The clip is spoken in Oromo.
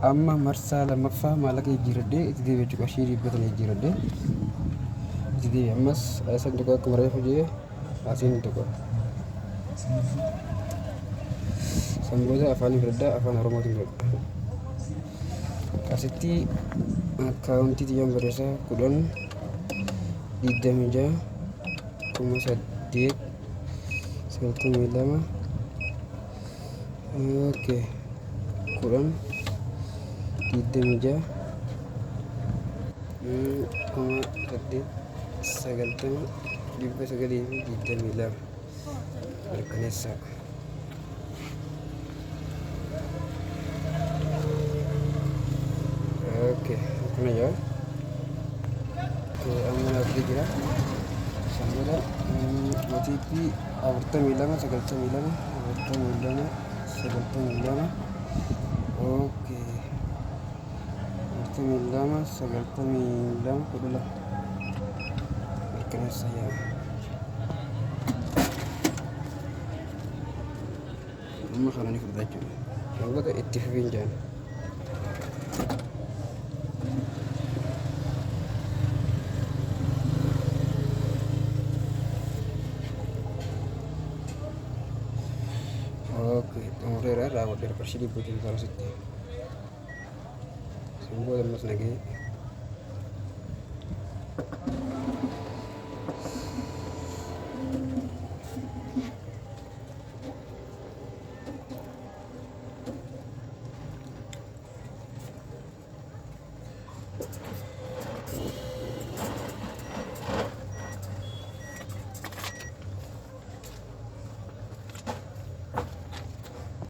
amma marsaa lammaffaa maallaqa jijjiiradhee itti deebi'e jechuudha. Qarshii dhibbatan jijjiiradhee itti deebi'e. Ammas san tokko akkuma reefu jee asiin tokko san booda afaan fudhadhaa afaan oromootiin fudhadha. Asitti akkaawuntii xiyyaan barreessaa 10 26 92 oke 10 26 90 992 mirkaneessaa. Oke, akkana jira. Amma naafii jira. Sanbooda OTP 42 92 oke 42 kudula mirkaneessa yaa. Amma kana ni fudhata jechuudha. Sanbooda itti fufiin jaan. Oke, xumureera raawwadheera qarshii dhibbuutiin taasisti. Simboo ammas nagee.